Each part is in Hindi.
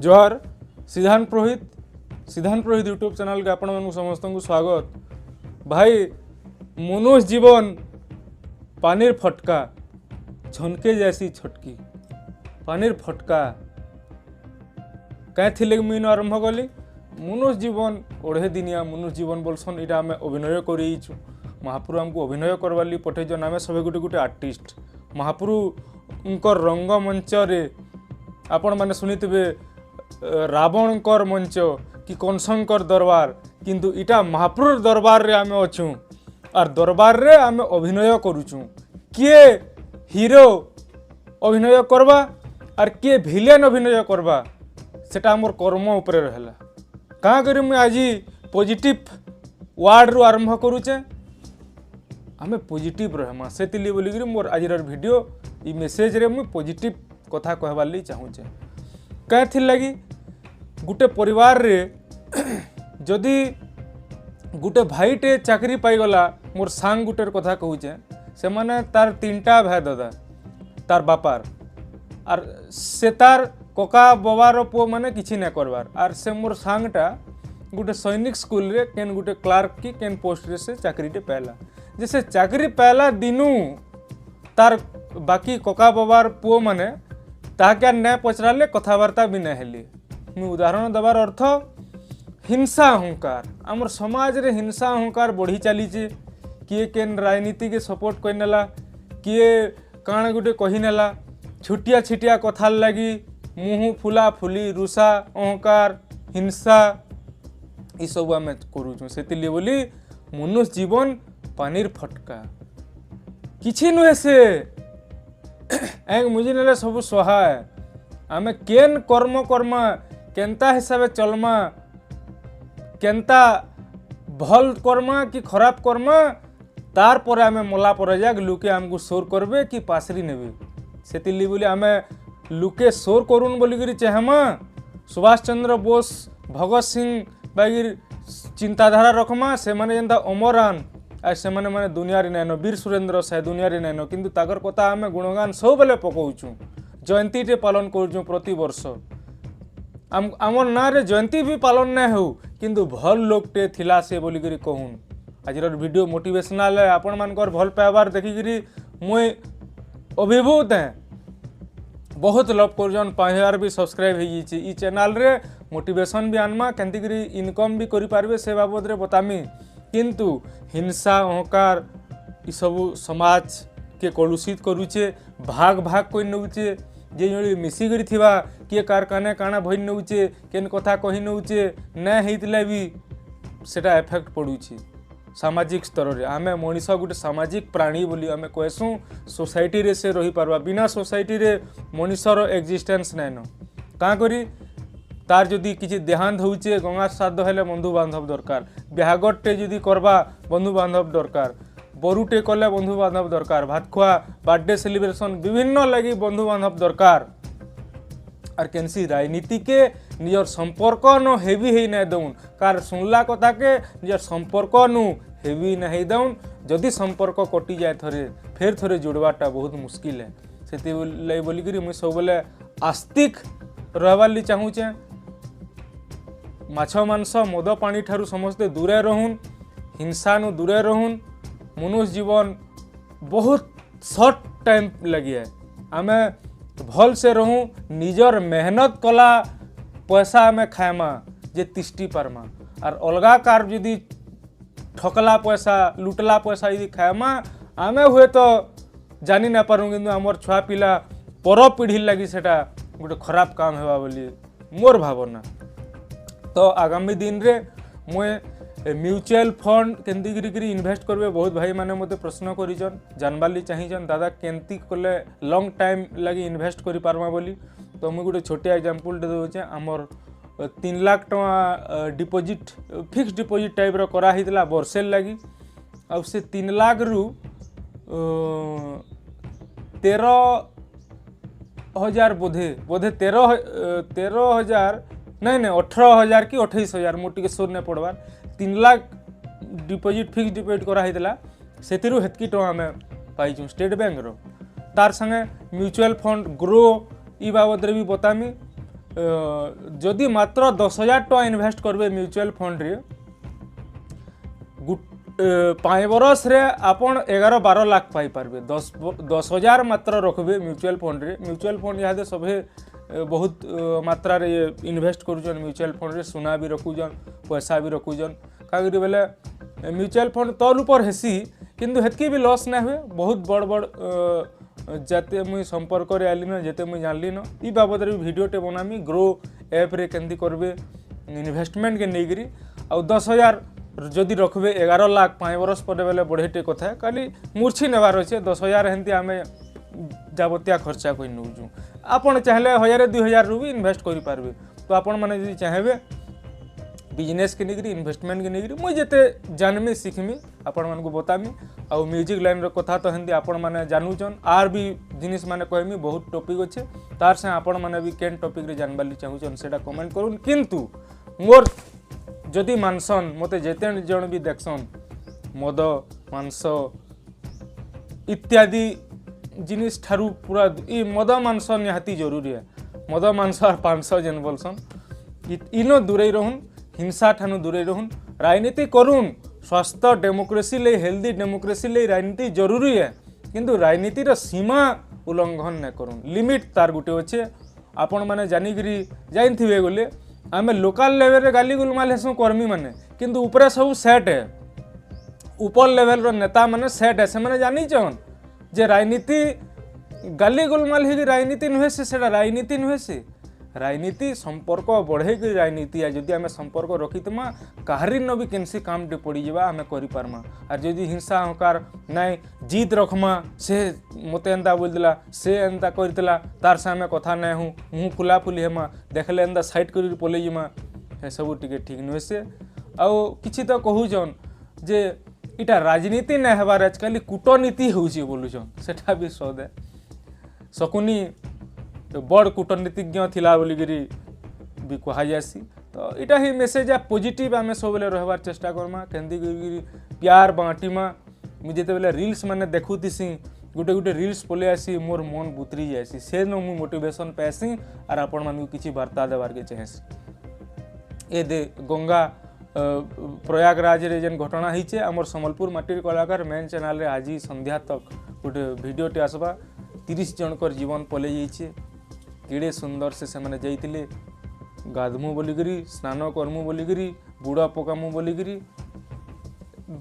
जोहार सिद्धांत पुरोहित यूट्यूब चैनल के आपण समस्त को स्वागत। भाई मनुष्य जीवन पानीर फटका झनके जैसी छटकी पानीर फटका कहीं थी मुझे आरंभ कली मनुष्य जीवन ओढ़े दिनिया मनुष्य जीवन बोलसन इटा आम अभिनय कर महाप्रभु आमको अभिनय करवाली पठेजन आम सब गोटे गोटे आर्टिस्ट महाप्रभु रंग मंच रे आपण मैंने शुणिथे रावणकर मंच कि कंसंकर दरबार किंतु इटा महाप्रभु दरबार रे आमे अछू और दरबार रे आमे अभिनय करूचू किए हीरो अभिनय करबा और किए विलेन अभिनय करबा सेटा हमर कर्म ऊपर रहला कहाँ करी मुझे आज पॉजिटिव वार्ड रु आरंभ करूचे आमे पॉजिटिव रहमा सेतिली बोली करी मोर आज वीडियो ई मेसेज रे मुझे पॉजिटिव कथा कहबार ली चाहूचे कहीं थी लगी गुटे परिवार रे जदि गुटे भाईटे चाकरी पाईगला मोर सांग गुटेर कथा कहूचे से माने तार तीनटा भाई दादा तार बापार और से तार कका बबार पो माने किछि ना करबार और से मोर सांगटा गुटे सैनिक स्कूल रे केन गुटे क्लार्क की केन पोस्ट रे से चाकरीटे पाला जैसे चाकरी पाला दिनू तार बाकी कका बबार पो माने ताके न पचराले कथबार्ता भी ना हेली मु उदाहरण देवार अर्थ हिंसा अहंकार आमर समाज रे हिंसा अहंकार बढ़ी चली किए केन राजनीति के सपोर्ट करनेला किए काण गुटे कहीनेला छुटिया छिटिया कथार लगी मुँह फुला फुली रुषा अहंकार हिंसा ये सब आम करूँ से बोली मनुष्य जीवन पानीर फटका किछि नुहे से मुझे नेले सब सहाय आमे केन कर्म कर्मा केनता हिसाब चलमा केनता भल कर्मा कि खराब कर्मा तार पर आमे मला पर जाक लुके आमको शोर करबे कि पासरी नेबे सेतिली बोली आमे लुके शोर करूँ बोलिकी चाहमा सुभाष चंद्र बोस भगत सिंह बागिर चिंताधारा रखमा से माने जेंता अमरान आ से माने माने दुनिया रे नैनो वीर सुरेंद्र साहे दुनिया रे नैनो किंतु ताकर कथा आमे गुणगान सब बेले पकाउछु जयंती टे पालन करूँ प्रति वर्ष आमर ना रे जयंती भी पालन ना हो किंतु भल लोकटे थिला से बोलिकी कहून आज वीडियो मोटिवेशनल है आपण मानकर भल पाइबार देखिकी मुई अभिभूत हैं बहुत लव कर 5000 भी सब्सक्राइब हो चैनल रे मोटिवेशन भी आनमा केंतिकरी इनकम भी करि पारबे से बाबद रे बतामी किंतु हिंसा अहंकार ई सब समाज के कलुषित करूचे भाग भाग कोई नौचे जे मिसिकरी थिबा किए कारखाने काना भई नौचे केन कथा कही नौचे न हेतले भी सेटा इफेक्ट पड़ुची सामाजिक स्तर रे आमे मनीष गोटे सामाजिक प्राणी बोली आमे कहसु सोसाइटी रे से रही पारबा बिना सोसाइटी रे मनीषर एक्जिस्टेंस नाइन का करी तार जदि किसी देहांत होचे गंगा श्राद्ध हेले बंधु बांधव दरकार ब्याहगटे जदि करबा बंधु बांधव दरकार बरुटे कले बंधु बांधव दरकार भात खुआ बर्थडे सेलिब्रेशन विभिन्न लगी बंधु बांधव दरकार और केनसी राजनीति के निजर संपर्क न हेवी ही ना दउन कार सुनला कथा के निजर संपर्क नु हेवी ना ही दउन जदि संपर्क कटि जाए थरे फिर थरे जोड़वाटा बहुत मुश्किल है से बोलिकी मुझे सब बेले आस्तिक रहबार चाहूचे माछ मांस मद पानी ठारू समस्ते दूरे रहून हिंसा नु दूरे रहून मनुष्य जीवन बहुत शॉर्ट टाइम लगी है आमे भल से रहूँ निजर मेहनत कला पैसा आमे खाएमा जे तिष्टी पारमा और अलगा कार जदि ठकला पैसा लुटला पैसा यदि खाएमा आमे हुए तो जानी ना पारूँ कि आमर छुआ पिला पर पीढ़ी लगी सेटा गोटे खराब काम हेबा बोली मोर भावना तो आगामी दिन रे मुझे म्यूचुअल फंड केंती इन्वेस्ट करबे बहुत भाई माने मते प्रश्न करिजन जानबाली चाहिजन दादा केंती कले लॉन्ग टाइम लगी इन्वेस्ट करि पारमा बोली तो मुझे गोटे छोटिया एग्जांपल दे दोचे हमर 3 लाख टका डिपोजिट फिक्स डिपोजिट टाइप रो करा हितला वर्षे लगी अब से 3 लाख रु 13,000 बोधे 13,000 नहीं 18,000 कि 28,000 मोटी के सोर ने Padwar 3 lakh deposit fix deposit करा हितला सेतिरु हेतकी टका में पाइछु स्टेट बैंक रो तार संगे म्यूचुअल फंड ग्रो ई बाबद रे भी बतामी जदि मात्र 10,000 टका इन्वेस्ट करबे म्यूचुअल फंड रे 5 बरस रे आपण 11-12 लाख पाई पारबे। 10,000 मात्र रखबे म्यूचुअल फंड रे। म्यूचुअल फंड यहाँ सभे बहुत मात्रा रे इन्वेस्ट करूछन म्यूचुअल फंड रे, सुना भी रखुछन, पैसा भी रखुछन। का करी बेले म्यूचुअल फंड तौर ऊपर हेसी किंतु हेतकी भी लॉस ना हुए। बहुत बड़ बड़ जाते मुई संपर्क रे आली न, जेते मुई जानली न, ई बाबद रे वीडियोटे बनामी ग्रो ऐप रे केंदी करबे इन्वेस्टमेंट के नेगरी। आ 10,000 जदि रखबे 11 लाख 5 बरस पर बेले बढ़ेटे कथा खाली मूर्छी नेबार अच्छे। 10,000 हेंती आमे जाबतिया खर्चा कोई नौजु। आपण चाहले 1,000-2,000 रु भी इन्वेस्ट करि पारबे। तो आपण माने जदि चाहेबे बिजनेस के निगरी इन्वेस्टमेंट के निगरी मुझे जेते जानमी सिखमी आपण मानकु बतामी। आ म्यूजिक लाइन रो कथा तो हिंदी आपण माने जानूचन, आर भी जिनिस माने कहमी बहुत टॉपिक अच्छे। तार से आपण माने भी केन टॉपिक रे जानबाली चाहूचन सेटा कमेंट करूँ। किंतु मोर जदि मानसन मते जेते जन भी देखसन मद मांस इत्यादि जिनिस ठारू पूरा ई मद मांस निहाती जरूरी है। मद मांस और 500 जेन बोलसन इनो दूरे रहून, हिंसा ठानु दूरे रहून, राजनीति करूँ स्वस्थ डेमोक्रेसी ले, हेल्दी डेमोक्रेसी ले राजनीति जरूरी है। किंतु राजनीति रो सीमा उल्लंघन न करूँ, लिमिट तार गुटे अच्छे। आपण माने जानिकरी जाइथिबे बोले आमे लोकल लेवल रे गाली गुलमाल हेसु कर्मी माने, किंतु ऊपर सब सेट है। ऊपर लेवल रो नेता माने सेट है, से माने जानी छन जे राजनीति गाली गुलमाल ही राजनीति नुहे से, सेटा राजनीति नुहे से। राजनीति संपर्क बढ़े कि राजनीति है। जदि आमे संपर्क रखितमा काहरी न भी केनसी काम टे पड़ी जावा आमे करि पारमा। आर जदि हिंसा अहंकार नाइ जीत रखमा से मते एंता बोल दिला, से एंता करतिला, तार से आमे कथा नै हूँ मुँह फुला फुली हेमा, देखले एंता साइड करि पले जिमा, हे सब टिके ठीक नुहे से। आउ किछि तो कहूछन जे इटा राजनीति नै हेबार आजकल कूटनीति होउछि बोलुछन, सेटा भी सद है। शकुनी बड़ कूटनीतिज्ञ थिला बोलिकी भी कहा जासी। तो इटा ही मेसेज है पॉजिटिव आमे सब बेले रहबार चेष्टा करमा। केंदी प्यार बांटीमा मुझे जेते बेले रील्स माने देखुतिसी गुटे गुटे रील्स पले आसी मोर मन बुतरी जासी, से न मु मोटिवेशन पासी आर आपण मानकु किछि वार्ता देबार के चाहेसी। ए दे गंगा प्रयागराज रे जेन घटना हिचे हमर संबलपुर माटीर कलाकार मेन चैनल रे आज संध्या तक गोटे वीडियोटे आसबा। 30 जनकर जीवन पले जाइए। केड़े सुंदर से मैंने जाइए गाधमु बोलिकी, स्नान करमु बोलिकी, बुड़ा पकामु बोलिकी,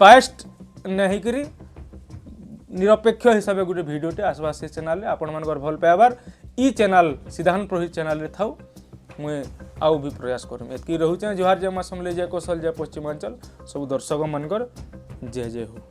बायस्ड नहीं करी निरपेक्ष हिसाब से गोटे वीडियोटे आसबा से चैनल आपण मानकर भल पाइबार। ई चैनल सिद्धांत पुरोहित चैनल रे थाउ मुझे आउ भी प्रयास करमी। एतकी रहूचे। जोहार जय मां समले, जय कौशल, जय पश्चिमांचल। सब दर्शक मानकर जय जय हो।